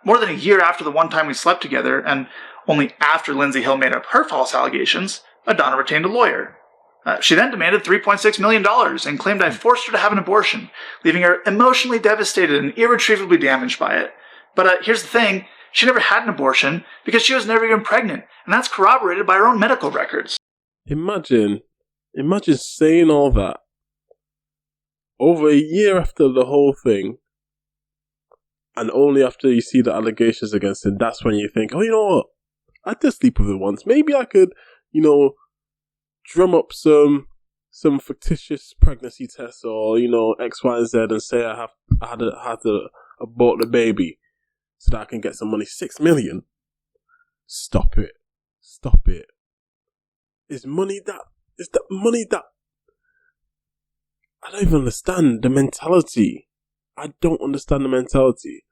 more than a year after the one time we slept together, and only after Lindsay Hill made up her false allegations, Adana retained a lawyer. She then demanded $3.6 million and claimed I forced her to have an abortion, leaving her emotionally devastated and irretrievably damaged by it. But here's the thing, she never had an abortion because she was never even pregnant, and that's corroborated by her own medical records. Imagine saying all that over a year after the whole thing, and only after you see the allegations against him, that's when you think, oh, you know what, I did sleep with her once, maybe I could, drum up some fictitious pregnancy tests or, X, Y, and Z and say I had to abort the baby so that I can get some money. 6 million? Stop it. Is that money that... I don't even understand the mentality. I don't understand the mentality.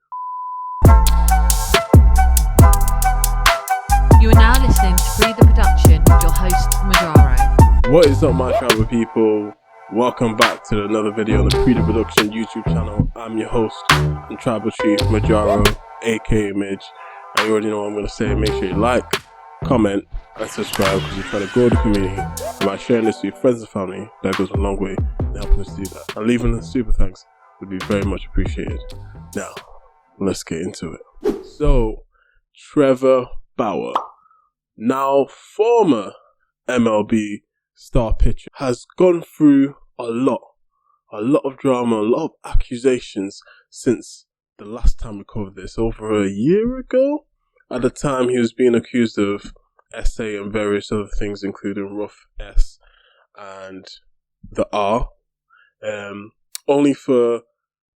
You are now listening to Pree Da Production with your host, Majaro. What is up, my travel people? Welcome back to another video on the Pree Da Production YouTube channel. I'm your host and tribal chief, Majaro, aka Midge. And you already know what I'm going to say. Make sure you like, comment, and subscribe because we're trying to grow the community. And by sharing this with your friends and family, that goes a long way in helping us do that. And leaving a super thanks would be very much appreciated. Now, let's get into it. So, Trevor Bauer, now former MLB star pitcher, has gone through a lot of drama, a lot of accusations since the last time we covered this, over a year ago. At the time, he was being accused of SA and various other things, including rough S and the R, only for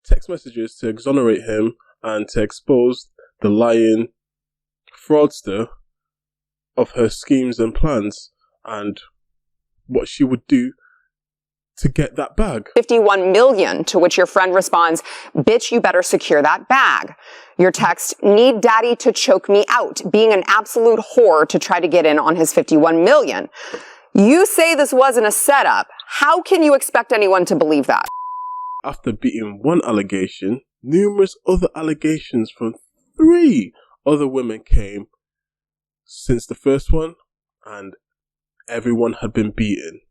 text messages to exonerate him and to expose the lying fraudster of her schemes and plans and what she would do to get that bag. 51 million, to which your friend responds, bitch, you better secure that bag. Your text, need daddy to choke me out, being an absolute whore to try to get in on his 51 million. You say this wasn't a setup. How can you expect anyone to believe that? After beating one allegation, numerous other allegations from 3 other women came since the first one, and everyone had been beaten.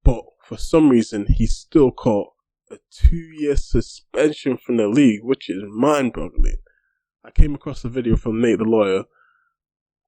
But for some reason, he still caught a 2-year suspension from the league, which is mind-boggling. I came across a video from Nate the lawyer,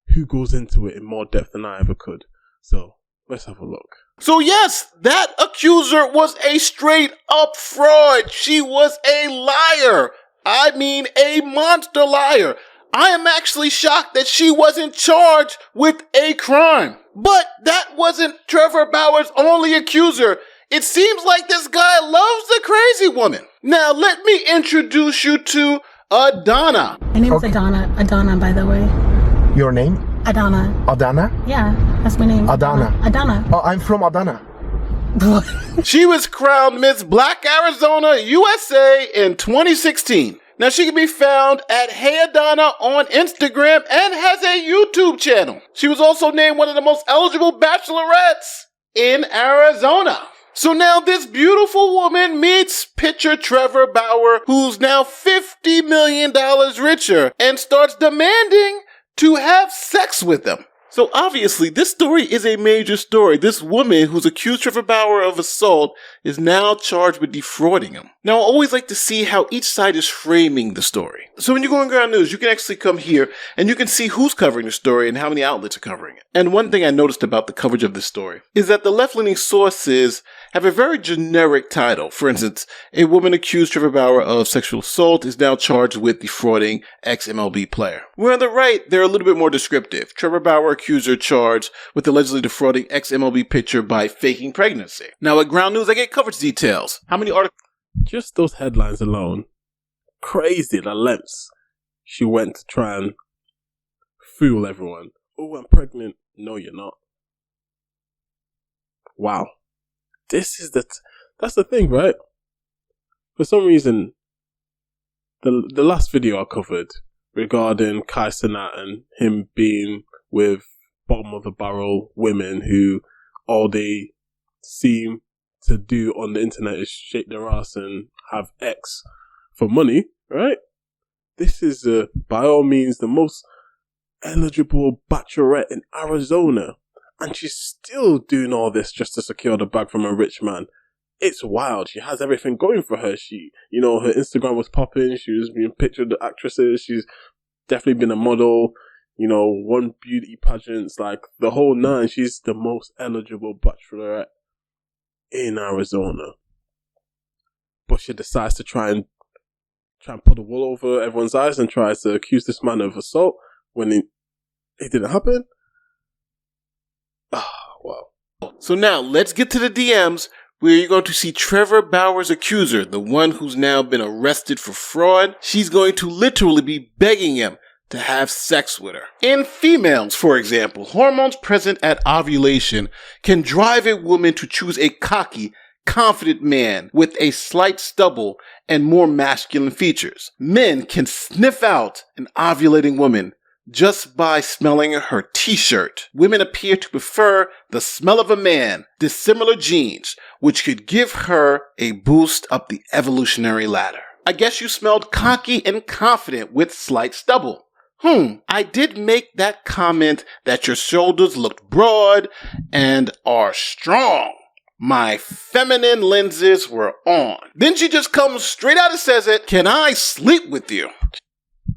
who goes into it in more depth than I ever could. So, let's have a look. So yes, that accuser was a straight up fraud. She was a liar. I mean, a monster liar. I am actually shocked that she wasn't charged with a crime. But that wasn't Trevor Bauer's only accuser. It seems like this guy loves the crazy woman. Now let me introduce you to Adana. My name is Adana, by the way. Your name? Adana. Adana? Yeah, that's my name. Adana. Adana. Oh, I'm from Adana. She was crowned Miss Black Arizona USA in 2016. Now, she can be found at Hey Adana on Instagram and has a YouTube channel. She was also named one of the most eligible bachelorettes in Arizona. So now this beautiful woman meets pitcher Trevor Bauer, who's now $50 million richer, and starts demanding to have sex with him. So obviously, this story is a major story. This woman who's accused Trevor Bauer of assault is now charged with defrauding him. Now, I always like to see how each side is framing the story. So when you go on Ground News, you can actually come here and you can see who's covering the story and how many outlets are covering it. And one thing I noticed about the coverage of this story is that the left-leaning sources have a very generic title. For instance, a woman accused Trevor Bauer of sexual assault is now charged with defrauding ex-MLB player. Where on the right, they're a little bit more descriptive. Trevor Bauer accuser charged with allegedly defrauding ex-MLB pitcher by faking pregnancy. Now at Ground News, I get coverage details. How many articles? Just those headlines alone. Crazy the lengths she went to try and fool everyone. Oh, I'm pregnant. No, you're not. Wow. This is that's the thing, right? For some reason, the last video I covered regarding Kai Cenat and him being with bottom of the barrel women who all they seem to do on the internet is shake their ass and have X for money, right? this is by all means the most eligible bachelorette in Arizona, and she's still doing all this just to secure the bag from a rich man. It's wild. She has everything going for her. She, her Instagram was popping. She was being pictured with actresses. She's definitely been a model. Won beauty pageants, like the whole nine. She's the most eligible bachelorette in Arizona. But she decides to try and pull the wool over everyone's eyes and tries to accuse this man of assault when it didn't happen. Wow. So now let's get to the DMs, where you're going to see Trevor Bauer's accuser, the one who's now been arrested for fraud. She's going to literally be begging him to have sex with her. In females, for example, hormones present at ovulation can drive a woman to choose a cocky, confident man with a slight stubble and more masculine features. Men can sniff out an ovulating woman just by smelling her t-shirt. Women appear to prefer the smell of a man, dissimilar genes, which could give her a boost up the evolutionary ladder. I guess you smelled cocky and confident with slight stubble. I did make that comment that your shoulders looked broad and are strong. My feminine lenses were on. Then she just comes straight out and says it. Can I sleep with you?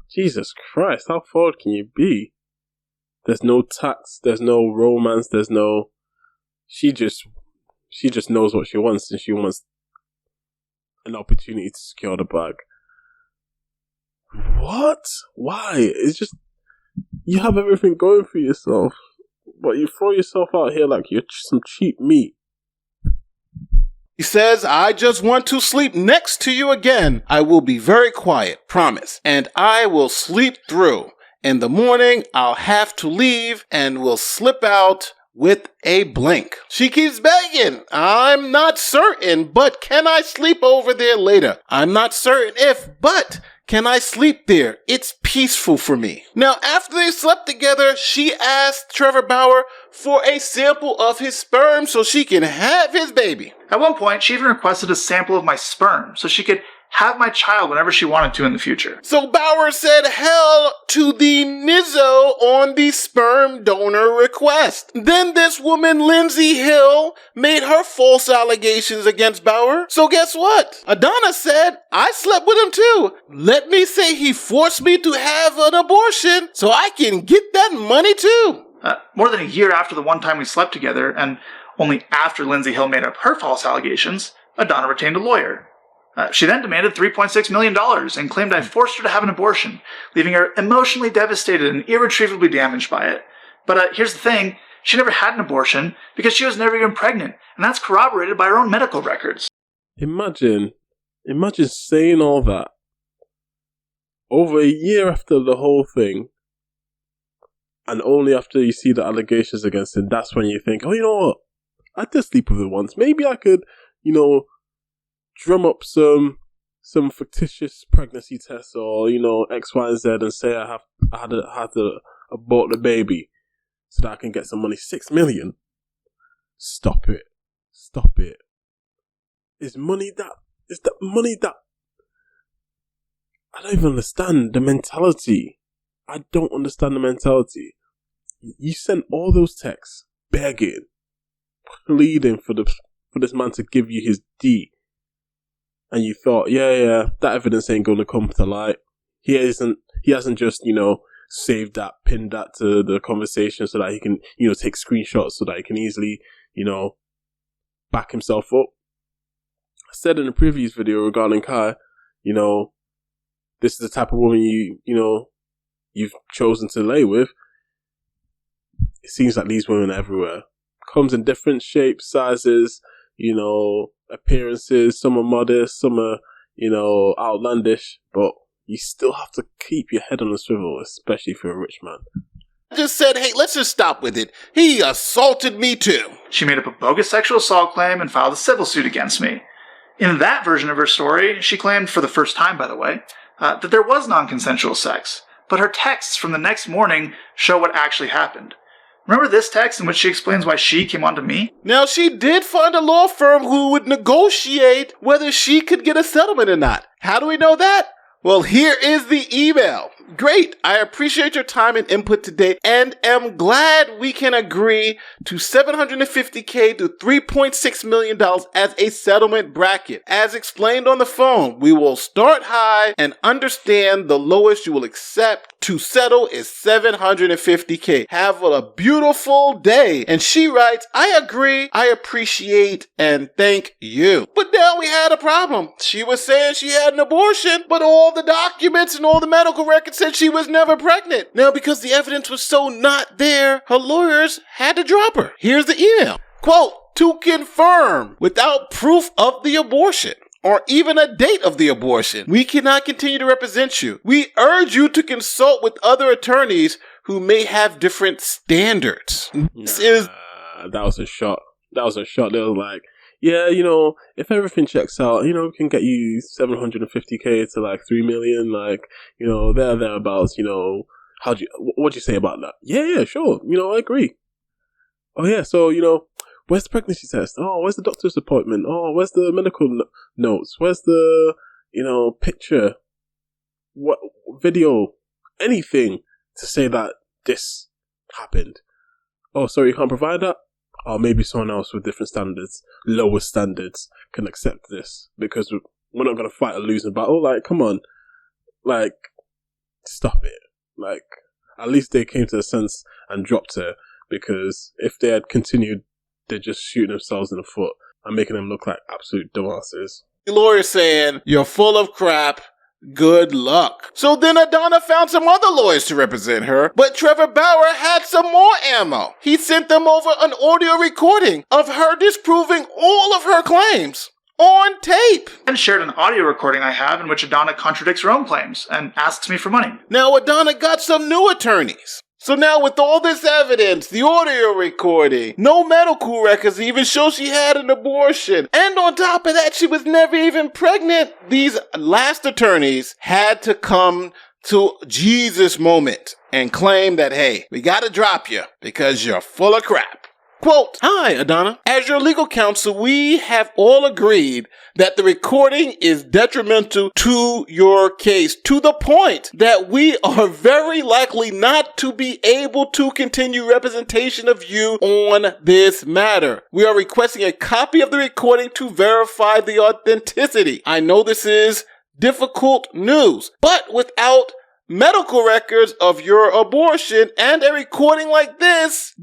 Jesus Christ, how forward can you be? There's no tax, there's no romance, there's no... She just knows what she wants, and she wants an opportunity to secure the bag. What? Why? It's just... You have everything going for yourself, but you throw yourself out here like you're some cheap meat. He says, I just want to sleep next to you again. I will be very quiet, promise. And I will sleep through. In the morning, I'll have to leave and will slip out with a blink. She keeps begging. I'm not certain, but can I sleep over there later? I'm not certain if, but can I sleep there? It's peaceful for me. Now, after they slept together, she asked Trevor Bauer for a sample of his sperm so she can have his baby. At one point, she even requested a sample of my sperm so she could have my child whenever she wanted to in the future. So Bauer said hell to the nizzo on the sperm donor request. Then this woman, Lindsay Hill, made her false allegations against Bauer. So guess what? Adana said, I slept with him too. Let me say he forced me to have an abortion so I can get that money too. More than a year after the one time we slept together, and only after Lindsay Hill made up her false allegations, Adana retained a lawyer. She then demanded $3.6 million and claimed I forced her to have an abortion, leaving her emotionally devastated and irretrievably damaged by it. But here's the thing, she never had an abortion because she was never even pregnant, and that's corroborated by her own medical records. Imagine saying all that over a year after the whole thing, and only after you see the allegations against him, that's when you think, oh, you know what, I did sleep with her once, maybe I could, drum up some fictitious pregnancy tests or, X, Y, and Z and say I had to abort the baby so that I can get some money. $6 million? Stop it. Is that money that... I don't even understand the mentality. I don't understand the mentality. You sent all those texts begging, pleading for this man to give you his D. And you thought, yeah, that evidence ain't going to come to light. He hasn't just, saved that, pinned that to the conversation so that he can, take screenshots so that he can easily, back himself up. I said in a previous video regarding Kai, this is the type of woman you've chosen to lay with. It seems like these women are everywhere. Comes in different shapes, sizes, appearances. Some are modest, some are, outlandish, but you still have to keep your head on the swivel, especially if you're a rich man. I just said, hey, let's just stop with it. He assaulted me too. She made up a bogus sexual assault claim and filed a civil suit against me. In that version of her story, she claimed, for the first time by the way, that there was non-consensual sex, but her texts from the next morning show what actually happened. Remember this text in which she explains why she came on to me? Now, she did find a law firm who would negotiate whether she could get a settlement or not. How do we know that? Well, here is the email. Great. I appreciate your time and input today and am glad we can agree to $750K to $3.6 million as a settlement bracket. As explained on the phone, we will start high and understand the lowest you will accept to settle is $750K. Have a beautiful day. And she writes, I agree, I appreciate, and thank you. But now we had a problem. She was saying she had an abortion, but all the documents and all the medical records said she was never pregnant. Now, because the evidence was so not there, her lawyers had to drop her. Here's the email. Quote, to confirm without proof of the abortion or even a date of the abortion, we cannot continue to represent you. We urge you to consult with other attorneys who may have different standards. That was a shot. They were like, yeah, if everything checks out, we can get you $750K to like $3 million, like, thereabouts, what'd you say about that? Yeah, sure. I agree. Oh yeah, so, where's the pregnancy test? Oh, where's the doctor's appointment? Oh, where's the medical notes? Where's the, picture? What video? Anything to say that this happened. Oh, sorry, you can't provide that? Or maybe someone else with different standards, lower standards, can accept this. Because we're not going to fight a losing battle. Like, come on. Like, stop it. Like, at least they came to a sense and dropped her. Because if they had continued, they're just shooting themselves in the foot and making them look like absolute dumbasses. The lawyer saying, you're full of crap. Good luck. So then Adana found some other lawyers to represent her, but Trevor Bauer had some more ammo. He sent them over an audio recording of her disproving all of her claims on tape. And shared an audio recording I have in which Adana contradicts her own claims and asks me for money. Now Adana got some new attorneys. So now with all this evidence, the audio recording, no medical records even show she had an abortion, and on top of that, she was never even pregnant, these last attorneys had to come to Jesus moment and claim that, hey, we gotta drop you because you're full of crap. Quote, hi, Adana. As your legal counsel, we have all agreed that the recording is detrimental to your case to the point that we are very likely not to be able to continue representation of you on this matter. We are requesting a copy of the recording to verify the authenticity. I know this is difficult news, but without medical records of your abortion and a recording like this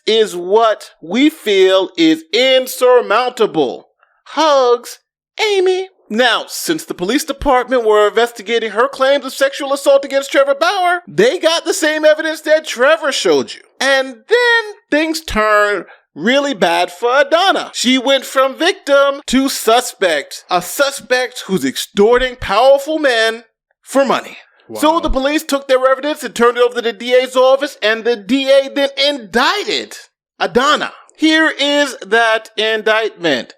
is what we feel is insurmountable. Hugs, Amy. Now, since the police department were investigating her claims of sexual assault against Trevor Bauer, they got the same evidence that Trevor showed you. And then things turned really bad for Adana. She went from victim to suspect, a suspect who's extorting powerful men for money. Wow. So the police took their evidence and turned it over to the DA's office, and the DA then indicted Adana. Here is that indictment.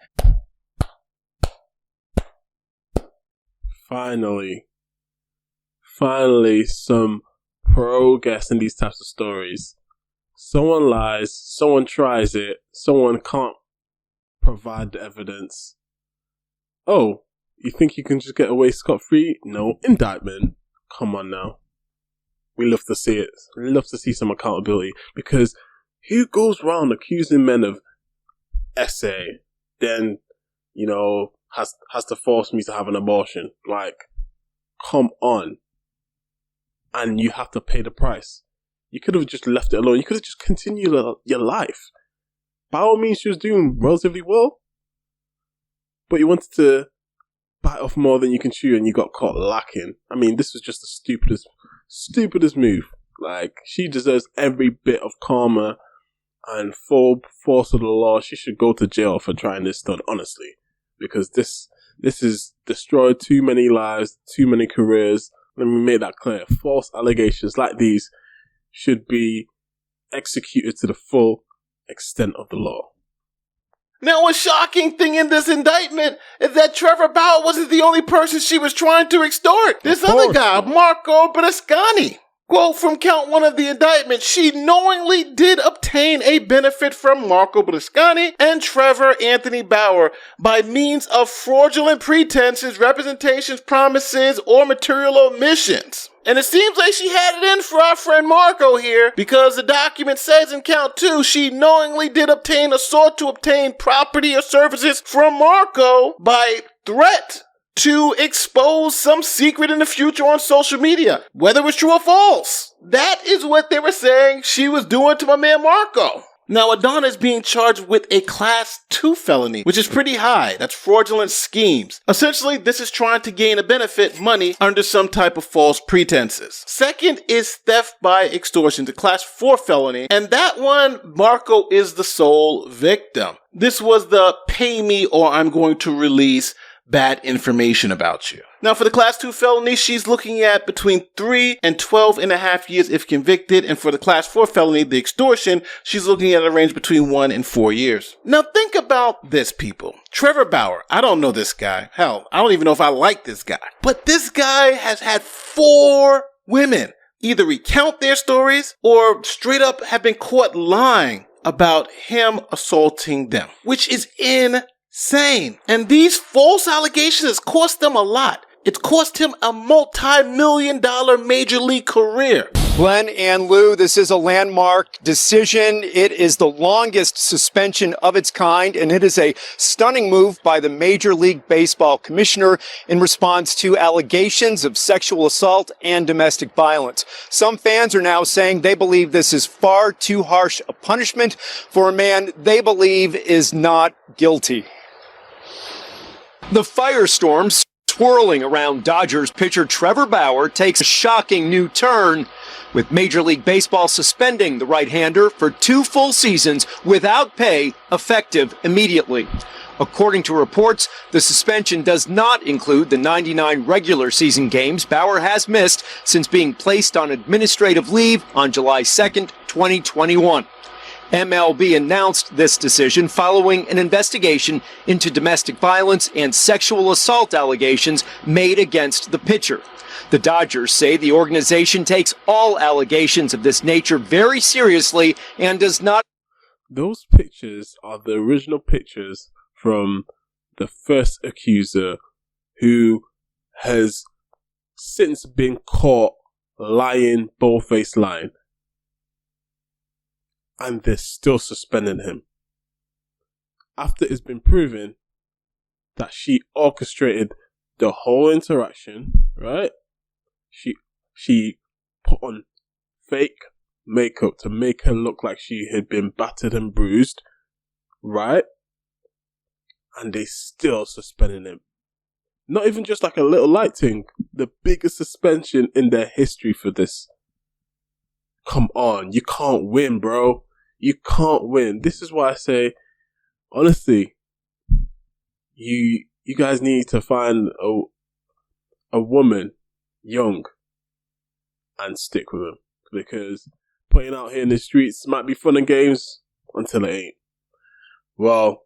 Finally, some progress in these types of stories. Someone lies, someone tries it, someone can't provide the evidence. Oh, you think you can just get away scot-free? No, indictment. Come on now. We love to see it. We love to see some accountability. Because who goes around accusing men of SA, then, has to force me to have an abortion? Like, come on. And you have to pay the price. You could have just left it alone. You could have just continued your life. By all means, she was doing relatively well. But you wanted to bite off more than you can chew, and you got caught lacking. I mean, this was just the stupidest move. Like, she deserves every bit of karma and full force of the law. She should go to jail for trying this stunt, honestly, because this has destroyed too many lives, too many careers. Let me make that clear. False allegations like these should be executed to the full extent of the law. Now, a shocking thing in this indictment is that Trevor Bauer wasn't the only person she was trying to extort. This other guy, Marco Brascani. Quote from count 1 of the indictment, she knowingly did obtain a benefit from Marco Berlusconi and Trevor Anthony Bauer by means of fraudulent pretenses, representations, promises, or material omissions. And it seems like she had it in for our friend Marco here, because the document says in count 2, she knowingly did obtain or sought to obtain property or services from Marco by threat to expose some secret in the future on social media, whether it's true or false. That is what they were saying she was doing to my man Marco. Now, Adana is being charged with a Class 2 felony, which is pretty high. That's fraudulent schemes. Essentially, this is trying to gain a benefit, money, under some type of false pretenses. Second is theft by extortion, the Class 4 felony, and that one, Marco is the sole victim. This was the pay me or I'm going to release bad information about you. Now, for the Class 2 felony, she's looking at between 3 and 12.5 years if convicted. And for the Class 4 felony, the extortion, she's looking at a range between 1 and 4 years. Now, think about this, people. Trevor Bauer, I don't know this guy. Hell, I don't even know if I like this guy. But this guy has had 4 women either recount their stories or straight up have been caught lying about him assaulting them, which is insane. And these false allegations cost them a lot. It's cost him a multi-million-dollar major league career. Glenn and Lou, this is a landmark decision. It is the longest suspension of its kind, and it is a stunning move by the Major League Baseball commissioner in response to allegations of sexual assault and domestic violence. Some fans are now saying they believe this is far too harsh a punishment for a man they believe is not guilty. The firestorm swirling around Dodgers pitcher Trevor Bauer takes a shocking new turn, with Major League Baseball suspending the right-hander for 2 full seasons without pay, effective immediately. According to reports, the suspension does not include the 99 regular season games Bauer has missed since being placed on administrative leave on July 2nd, 2021. MLB announced this decision following an investigation into domestic violence and sexual assault allegations made against the pitcher. The Dodgers say the organization takes all allegations of this nature very seriously and does not. Those pictures are the original pictures from the first accuser, who has since been caught lying, bold-faced lying. And they're still suspending him. After it's been proven that she orchestrated the whole interaction, right? She put on fake makeup to make her look like she had been battered and bruised, right? And they still suspending him. Not even just like a little light thing. The biggest suspension in their history for this. Come on, you can't win, bro. You can't win. This is why I say, honestly, you guys need to find a woman, young, and stick with them. Because playing out here in the streets might be fun and games until it ain't. Well,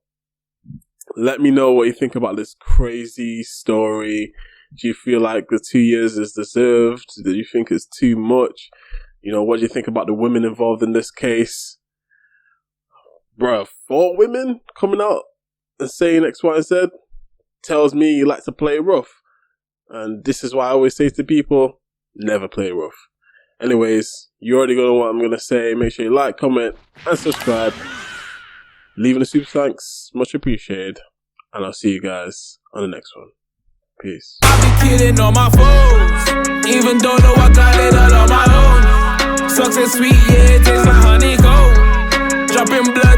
let me know what you think about this crazy story. Do you feel like the 2 years is deserved? Do you think it's too much? You know, what do you think about the women involved in this case? Bruh, 4 women coming out and saying X, Y, and Z tells me you like to play rough. And this is why I always say to people, never play rough. Anyways, you already know what I'm going to say. Make sure you like, comment, and subscribe. Leaving a super thanks, much appreciated. And I'll see you guys on the next one. Peace. I be kidding on my foes, even though I got it all on my own. Success sweet, yeah, it tastes like honeycomb. Dropping blood.